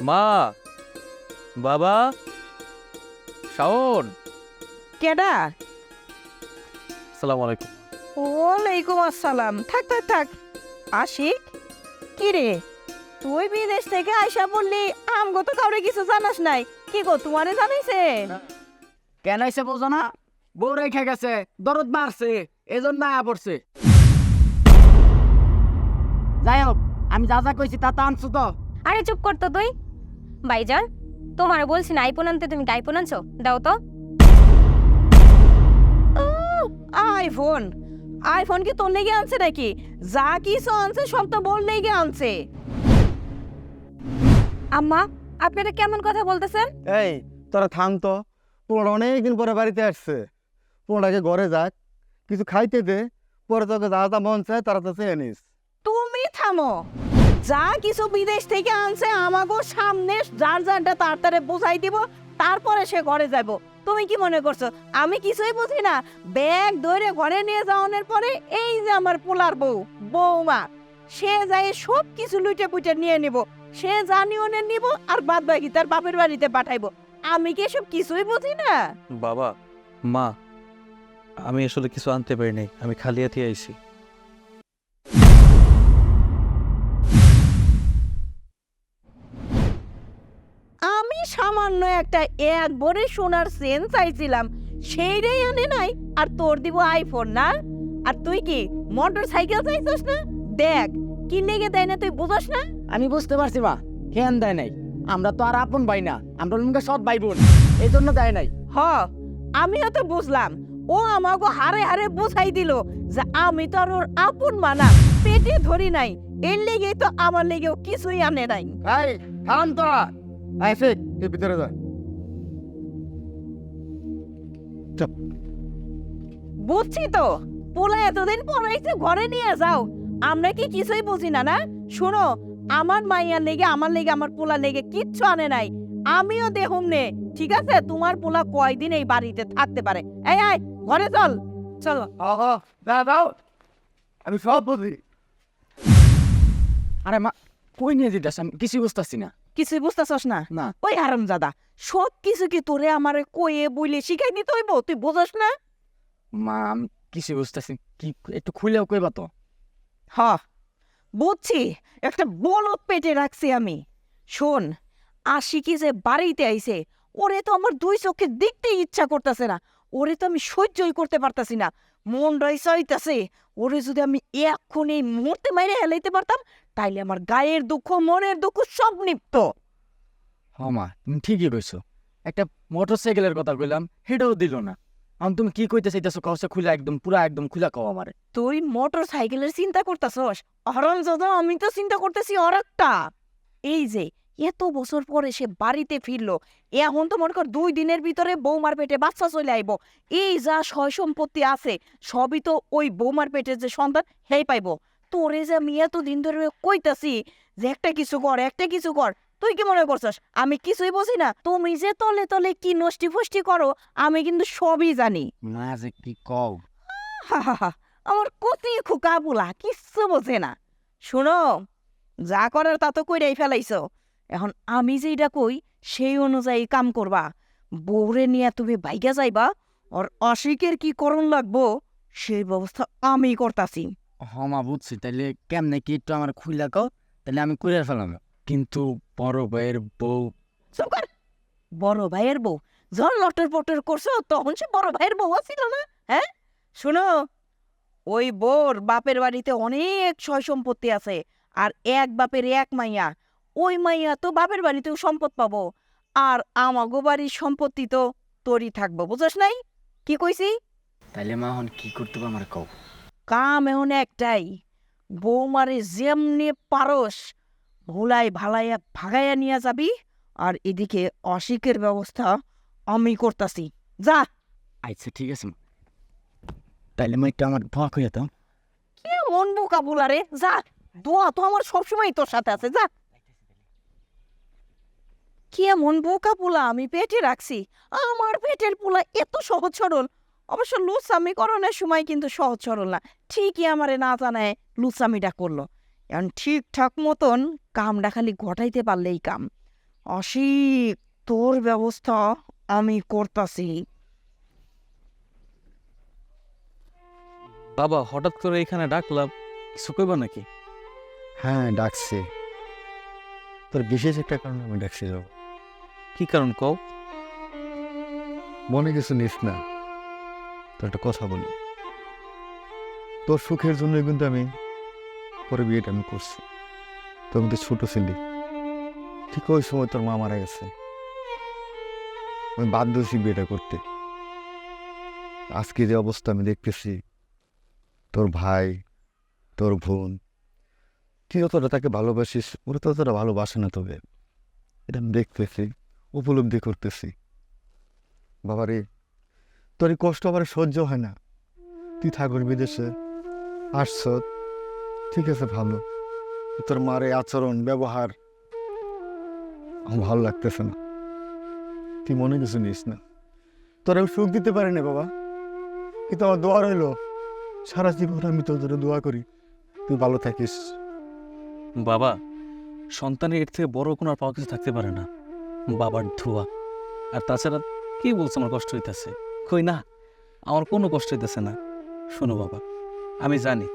মা, বাবা, শাওন। কেডা? আসসালামু আলাইকুম। ওয়ালাইকুম আসসালাম। থাক থাক থাক। আশিক, কি রে তুই বিদেশ থেকে আইসা বললি আমগো তো কাউরে কিছু জানাস নাই, কি গো তোমারে জানাইছে? কেন এসে বোঝো না? বউ রেখে গেছে, দরদ মারছে, এজন্য আয়া পড়ছে। যাই হোক, আমি যা যা কইছি তা তা আনছো তো? আরে চুপ করতো তুই। ভাইজান, তোমার বলছি না আইফোন আনতে, তুমি আইফোন আনছো? দাও তো। আইফোন? আইফোন কি তোর লেগে আনছে নাকি? যা কিছু আনছে সব তো বল লেগে আনছে। আম্মা, আপনি এটা কেমন কথা বলতেছেন? এই তোরা থাম তো। পোলাটা অনেকদিন পরে বাড়িতে আসছে, পোলাটাকে ঘরে যাক, কিছু খাইতে দে, পরে তোকে যা যা মন চায় তারা তো চেয়ে নিস। তুমি থামো। যা কিছু বিদেশ থেকে আনছে আমাগো সামনে যার যারটা তাড়াতাড়ি বুঝাই দিব, তারপরে সে ঘরে যাব। তুমি কি মনে করছো আমি কিছুই বুঝি না? ব্যাগ ধরে ঘরে নিয়ে যাওয়ানোর পরে এই যে আমার পোলার বৌমা, সে যাই সব কিছু লুটে পুটে নিয়ে নিব। সে জানিও নিব আর বাদ বাকি তার বাপের বাড়িতে পাঠাইবো। আমি কি এসব কিছুই বুঝি না? বাবা, মা, আমি আসলে কিছু আনতে পারি নাই, আমি খালি হাতে আইছি। আমি সামান্য একটা এক ভরি সোনার চেন চাইছিলাম, সেইটাই আনে নাই, আর তোর দিব আইফোন না? আর তুই কি মোটর সাইকেল চাইছস না? দেখ কিনে গে দেয় না, তুই বুঝস না? আমি বুঝতে পারছি মা, কেন দেয় নাই? আমরা তো আর আপন ভাই না, আমরা লোকে সৎ ভাই বোন, এই জন্য দেয় নাই। হ, আমিও তো বুঝলাম। ও আমাকে হারে হারে বুঝাই দিল যে আমি তো আর ওর আপন মানা, পেটে ধরি নাই, এর লেগেই তো আমার লেগেও কিছুই আনে নাই। এই থাম তোরা, আইসে তুই ভিতরে যা। বুঝছি তো, পোলা এতদিন পড়াইছে, ঘরে নিয়ে যাও। আমরা কি কিছুই বুঝি না? না শোনো, আমার মাইয়ার লেগে আমার পোলা লেগে কিচ্ছু আনে নাই। আমিও দেহুম নে, ঠিক আছে? তোমার পোলা কয়দিন এই বাড়িতে থাকতে পারে? এই আয় ঘরে চল। চলো। দাও, আমি সব বুঝি। আরে মা, কই নিয়ে দিতেছ? আমি কিছু বুঝতেছি না। কিছুই বুঝতেছস না? না। ওই হারামজাদা, সব কিছু কি তোরে আমারে কয়ে বইলে শিখাই দিতে হইব? তুই বুঝস না? মা, আমি কিছু বুঝতেছি, কি একটু খুলেও কইবা তো? হ, বুঝছি, একটা বলদ পেটে রাখছি আমি। শোন, আশিকি যে বাড়িতে আইছে, ওরে তো আমার দুই চোখে দেখতেই ইচ্ছা করতেছে না। ওরে তো আমি সহ্যই করতে পারতাছি না। মনটাই চাইতাছে ওরে যদি আমি এখন এই মুহূর্তে মাইরে হেলাইতে পারতাম, তাইলে আমার গায়ের দুঃখ মনের দুঃখ সব নিপ্ত। হ মা, তুমি ঠিকই কইছো। একটা মোটর সাইকেলের কথা কইলাম, সেটাও দিল না। এখন তুমি কি কইতে চাইতেছো? কওছে খুলে, একদম পুরা একদম খুলা কও আমারে। তুই মোটর সাইকেলের চিন্তা করতেছস? অরঞ্জদা, আমি তো চিন্তা করতেছি আর একটা। এই যে এত বছর পরে সে বাড়িতে ফিরলো, এখন তো মনে কর 2 দিনের ভিতরে বৌমার পেটে বাচ্চা চলে আইব। এই যা সয় সম্পত্তি আছে সবই তো ওই বৌমার পেটের যে সন্তান হেই পাইব। তোরে যে আমি এতদিন ধরে কইতাছি যে একটা কিছু কর, একটা কিছু কর, তুই কি মনে করছস আমি কিছুই বুঝি না? তুমি যে তলে তলে কি নষ্টি ফষ্টি করো আমি কিন্তু সবই জানি। না যে কি কও? হা হা হা, আমার কতি খোকা বুলা কিচ্ছু বোঝে না। শোনো, যা করার তা তো কইরাই ফেলাইছো। এখন আমি যেটা কই সেই অনুযায়ী কাম করবা। বউরে নিয়ে তুমি বাইকা যাইবা, আর আশিকের কি করণ লাগবো সেই ব্যবস্থা আমি করতাছি। হ মা, বুঝছি। তাইলে কেমনে কি একটু আমার খুইলা কও, তাহলে আমি করে ফেলাম। কিন্তু বড় ভাইয়ের বউ। চুপ কর। বড় ভাইয়ের বউ যখন লটর পটর করছো তখন সে বড় ভাইয়ের বউ ছিল না? হ্যাঁ, শোনো, ওই বোর বাপের বাড়িতে অনেক সয় সম্পত্তি আছে, আর এক বাপের এক মাইয়া। ওই মাইয়া তো বাপের বাড়িতেও সম্পদ পাবো, আর আমাগো বাড়ির সম্পত্তি তো তোরই থাকবো। বুঝছ নাই কি কইছি? তাইলে মা এখন কি করতে হবে আমার কও? কাম এখন একটাই, বৌমারে যেমনি পারস ভুলাই ভালাইয়া ভাগাইয়া নিয়ে যাবি, আর এদিকে অশিকের ব্যবস্থা আমি করতাছি। যা। আচ্ছা ঠিক আছে মা, তাইলে মা একটু আমার ধোয়া কইয়া দাও। কেমন বোকা বুলারে, যা। দোয়া তো আমার সবসময় তোর সাথে আছে, যা। কেমন বোকা পোলা আমি পেটে রাখছি, আমার পেটের পোলা এত সহজ সরল। অবশ্য লুচ্ছামি করণের সময় কিন্তু সহজ সরল না, ঠিকই আমারে না জানায় লুচ্ছামিটা করলো। এখন ঠিকঠাক মতন কামটা খালি ঘটাইতে পারলেই কাম। আশিক, তোর ব্যবস্থা আমি করতাছি। বাবা হঠাৎ করে এখানে ডাকলাম, কিছু কইবা নাকি? হ্যাঁ ডাকছি, তোর বিশেষ একটা কারণে আমি ডাকছি যাবো। কি কারণ কও? মনে কিছু নিস না, তোর একটা কথা বলি। তোর সুখের জন্য কিন্তু আমি পরে বিয়েটা আমি করছি। তোর কিন্তু ছোট ছিলি, ঠিক ওই সময় তোর মা মারা গেছে, আমি বাধ্য হয়েছি বিয়েটা করতে। আজকে যে অবস্থা আমি দেখতেছি, তোর ভাই, তোর বোন, তুই যতটা তাকে ভালোবাসিস ওরা ততটা ভালোবাসে না তোকে, এটা আমি দেখতেছি, উপলব্ধি করতেছি। বাবারে, তোর এই কষ্ট আবার সহ্য হয় না। তুই থাকস বিদেশে, আসছ, ঠিক আছে ভালো, তোর মার এই আচরণ ব্যবহার আমার ভালো লাগতেছে না। তুই মনে কিছু নিস না, তোর আমি সুখ দিতে পারি না বাবা, কিন্তু আমার দোয়া রইল, সারা জীবন আমি তোর জন্য দোয়া করি তুই ভালো থাকিস। বাবা, সন্তানের এর থেকে বড় কোনো আর পাওয়া কিছু থাকতে পারে না, বাবার ধোয়া। আর তাছাড়া কি বলছো আমার কষ্ট হইতেছে? কই না, আমার কোনো কষ্ট হইতেছে না। শোনো বাবা, আমি জানি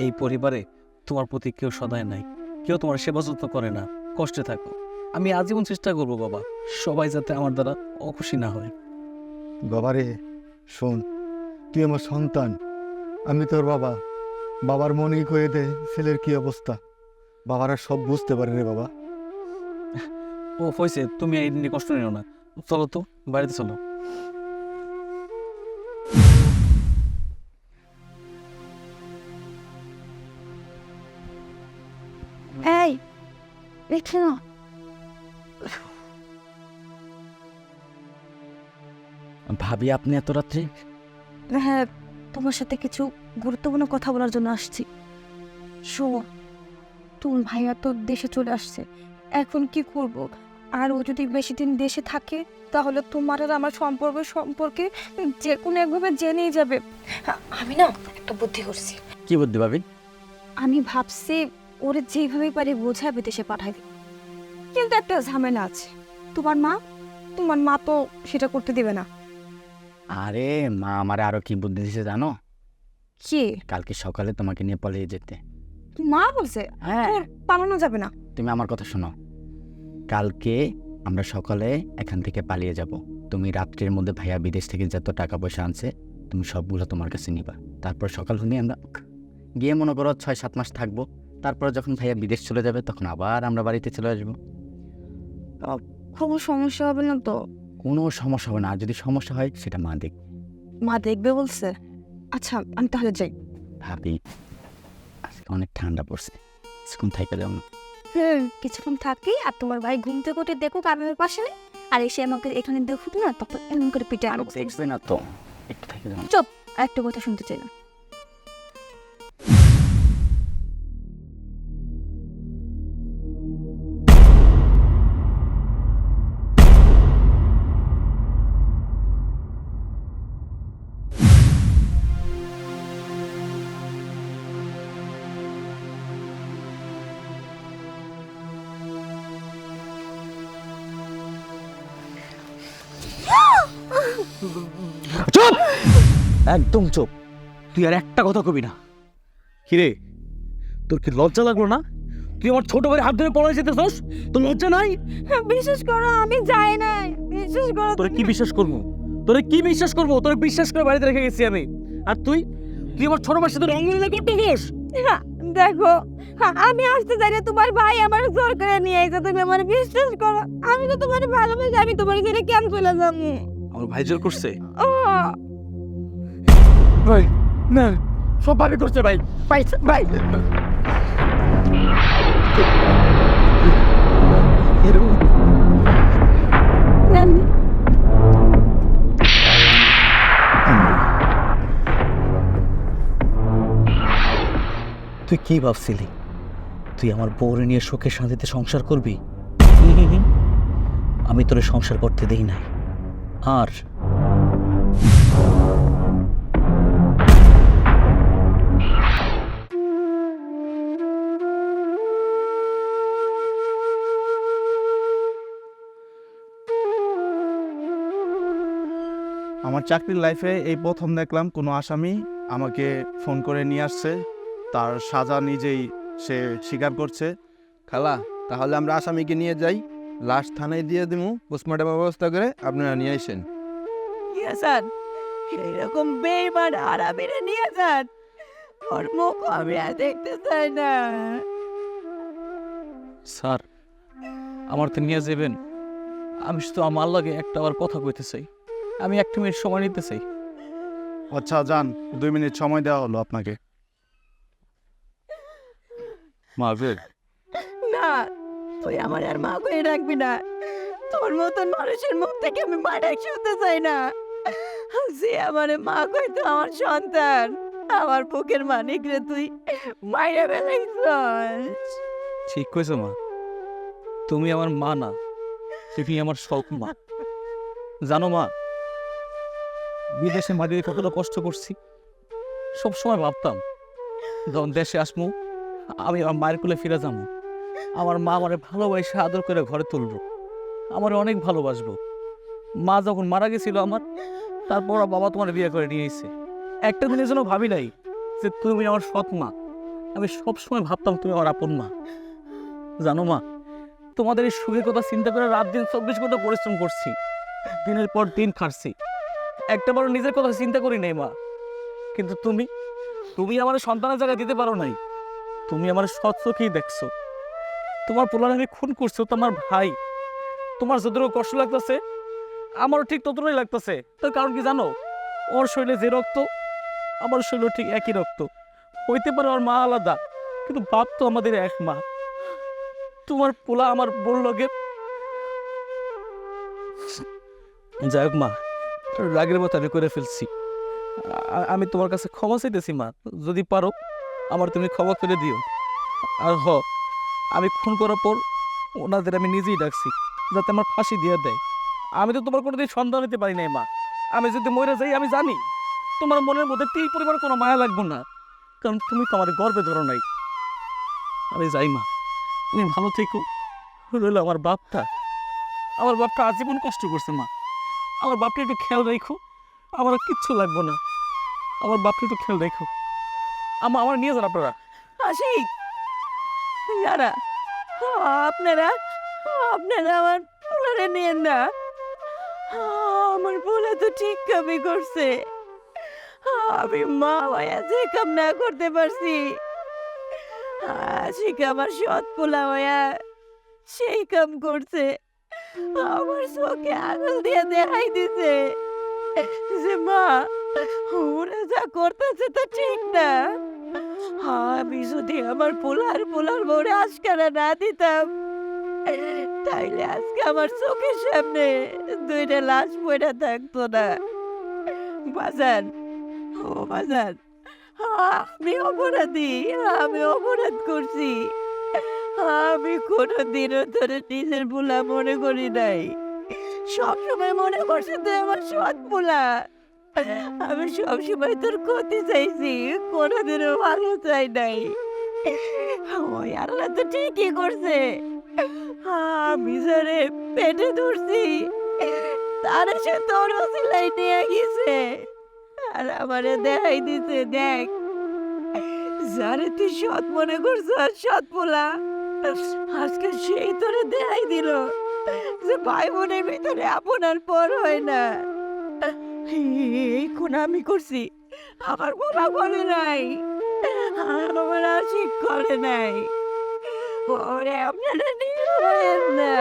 এই পরিবারে তোমার প্রতি কেউ সদায় নাই, কেউ তোমার সেবা যত্ন করে না, কষ্টে থাকো। আমি আজীবন চেষ্টা করবো বাবা, সবাই যাতে আমার দ্বারা অখুশি না হয়। বাবারে শোন, তুই আমার সন্তান, আমি তোর বাবা, বাবার মনেই কয়ে দে ছেলের কি অবস্থা, বাবারা সব বুঝতে পারে রে বাবা। ও হয়েছে, তুমি এই নিয়ে কষ্ট নিও না, চলো তো বাড়িতে চলো। এই দেখছি না, ভাবি আপনি এত রাত্রে? হ্যাঁ, তোমার সাথে কিছু গুরুত্বপূর্ণ কথা বলার জন্য আসছি। শোনো, তোমার ভাইয়া তো দেশে চলে আসছে, এখন কি করব? আর ও যদি বেশি দিন দেশে থাকে তাহলে তোমার আর আমার সম্পর্কে যে কোনো একভাবে জেনেই যাবে। আমি না একটা বুদ্ধি করছি। কি বুদ্ধি ভাবি? আমি ভাবছি ওরে যেভাবে পারি বোঝায় বিদেশে পাঠাই দিই, কিন্তু একটা ঝামেলা আছে। তোমার মা তো সেটা করতে দেবে না। আরে মা আমারে আরো কি বুদ্ধি দিছে জানো? কি? কালকে সকালে তোমাকে নিয়ে পালিয়ে যেতে। মা বলছে হ্যাঁ, ওর পালানো যাবে না। তুমি আমার কথা শোনো, কালকে আমরা সকালে এখান থেকে পালিয়ে যাব। তুমি রাত্রির মধ্যে ভাইয়া বিদেশ থেকে যত টাকা পয়সা আনছে তুমি সবগুলো তোমার কাছে নিবা। তারপর সকাল হলে আমরা গিয়ে মনে করো 6-7 মাস থাকবো। তারপর যখন ভাইয়া বিদেশ চলে যাবে তখন আবার আমরা বাড়িতে চলে আসবো। কোনো সমস্যা হবে না তো? কোনো সমস্যা হবে না, আর যদি সমস্যা হয় সেটা মা দেখবে। মা দেখবে বলছে? আচ্ছা, আমি তাহলে যাই। ভাবি আজকে অনেক ঠান্ডা পড়ছে, কিছুক্ষণ থেকে যাও না। কিছুক্ষণ থাকি, আর তোমার ভাই ঘুম থেকে উঠে দেখুক আমি ওর পাশে নেই, আর এসে আমাকে এখানে দেখুক না, তখন এমন করে পিঠে আর দেখবে না তো, একটু থেকে যাও না। চুপ, একটা কথা শুনতে চাই না। চুপ, একদম চুপ, তুই আর একটা কথা কবি না। কিরে, তোর কি লজ্জা লাগলো না? তুই আমার ছোট ভাইয়ের হাত ধরে পড়ে যেতেছস, তোর লজ্জা নাই? বিশেষ করো আমি যাই নাই, বিশেষ করো। তোরে কি বিশ্বাস করবো? তোরে বিশ্বাস করে বাড়িতে রেখে গেছি আমি, আর তুই আমার ছোট ভাইয়ের সাথে রঙিনা করতে গেছ। দেখো, আমি আসতে চাই না, তোমার ভাই আমার জোর করে নিয়ে এসে, তুমি আমার বিশ্বাস করো, আমি তো তোমার ভালোবাসি, আমি তোমার ছেড়ে কেন চলে যাবো? আমার ভাই জোর করছে? ভাই না, সব ভাবি করছে ভাই। ভাই ভাই তুই কি ভাবছিলি তুই আমার বউরে নিয়ে সুখে শান্তিতে সংসার করবি? আমি তোরে সংসার করতে দেই নাই। আর আমার চাকরির লাইফে এই প্রথম দেখলাম কোনো আসামি আমাকে ফোন করে নিয়ে আসছে, তার সাজা নিজেই সে স্বীকার করছে। খালা, তাহলে আমরা আসামিকে নিয়ে যাই, লাশ থানায় দিয়ে দিমু, পোস্টমর্টমের ব্যবস্থা করে আপনারা নিয়ে আসেন। ইয়াসান, এরকম বেইমান আরামেরে নিয়ে যান, ওর মুখ আমি আর দেখতে চাই না। স্যার, আমার তো নিয়ে যাবেন, আমি শুধু আমার লাগে একটা আবার কথা কইতে চাই, আমি 1 মিনিট সময় নিতে চাই। আচ্ছা যান, 2 মিনিট সময় দেওয়া হলো আপনাকে। মা না, তুই আমার আর মা করে রাখবি না। তোর মতন মানুষের মুখ থেকে আমি মাটা শুনতে চাই না। যে আমার মা কইতো আমার সন্তান, আমার বুকের মানিক রে তুই মাইরা বেলাইছস। ঠিক কইছো মা, তুমি আমার মা না, তুমি আমার শখ মা। জানো মা, বিদেশে মাটিতে কতটা কষ্ট করছি, সবসময় ভাবতাম যখন দেশে আসমু আমি আমার মায়ের কোলে ফিরে যাবো, আমার মা আমারে ভালোবাসে আদর করে ঘরে তুলবো, আমার অনেক ভালোবাসবো। মা যখন মারা গেছিল আমার, তারপর বাবা তোমার বিয়ে করে নিয়ে এসেছে। একটা দিনের জন্য ভাবি নাই যে তুমি আমার সৎ মা, আমি সবসময় ভাবতাম তুমি আমার আপন মা। জানো মা, তোমাদের এই সুখের কথা চিন্তা করে রাত দিন 24 ঘন্টা পরিশ্রম করছি, দিনের পর দিন খাটছি, একটাবারও নিজের কথা চিন্তা করি নাই মা। কিন্তু তুমি তুমি আমার সন্তানের জায়গায় দিতে পারো নাই, তুমি আমার সৎ চোখেই দেখছো। তোমার পোলার আমি খুন করছো, তোমার ভাই। তোমার যতটুকু কষ্ট লাগতেছে আমারও ঠিক ততটাই লাগতেছে। তার কারণ কি জানো? ওর শরীরে যে রক্ত, আমার শরীরে ঠিক একই রক্ত। হইতে পারে ওর মা আলাদা, কিন্তু বাপ তো আমাদের এক মা। তোমার পোলা আমার বোন লগে। যাই হোক মা, রাগের মতো আমি করে ফেলছি, আমি তোমার কাছে ক্ষমা চাইতেছি মা। যদি পারো আমার তুমি ক্ষমা করে দিও। আর আমি খুন করার পর ওনাদের আমি নিজেই ডাকছি যাতে আমার ফাঁসি দিয়ে দেয়। আমি তো তোমার কোনোদিন সন্তান হতে পারি নাই মা। আমি যদি মরে যাই, আমি জানি তোমার মনের মধ্যে তিল পরিমাণ কোনো মায়া লাগবে না, কারণ তুমি তো আমার গর্বে ধরো নাই। আমি যাই মা, তুমি ভালো থেকো। রইল আমার বাপটা আজীবন কষ্ট করছে মা। আমার বাপটা একটু খেয়াল রেখো, আমার আর কিচ্ছু লাগবে না। আমার বাপটা একটু খেয়াল রেখো। আমার নিয়ে যান আপনারা। আশিক, যারা আপনারা আপনারা আমার পোলারে নিয়েন না। আমার পোলা তো ঠিক কামই করছে। আমি মা হইয়া যে কাম না করতে পারছি, আশিক আমার সৎ পোলা হইয়া সেই কাম করছে। আমার চোখে আঙুল দিয়ে দেখাই দিছে যে মা, ওরা যা করতেছে তো ঠিক না। আমি যদি আমার পোলার বউরে আজকারা না দিতাম, তাইলে আজকে আমার চোখের সামনে 2টা লাশ পড়ে থাকতো না। বাজান, ও বাজান, আমি অপরাধ করছি। আমি কোনোদিনও ধরে নিজের পোলা মনে করি নাই, সবসময় মনে করছি তুই আমার সৎ পোলা। আমি সবসময় তোর ক্ষতি চাইছি, কোনোদিনও ভালো চাই নাই। ওই আল্লাহ তো ঠিকই করছে। আমি যারে পেটে ধরছি, তারা সে তোর ওসিলাই নিয়ে গেছে আর আমারে দেখাই দিছে, দেখ যারে তুই সৎ মনে করছ সৎ পোলা, আজকে সেই তোরে দেখাই দিল যে ভাই বোনের ভিতরে আপনার পর হয় না। এই কোন আমি করছি, আমার বলা করে নাই, আমার আশিক করে নাই। ওরে আপনারা নিয়ে না।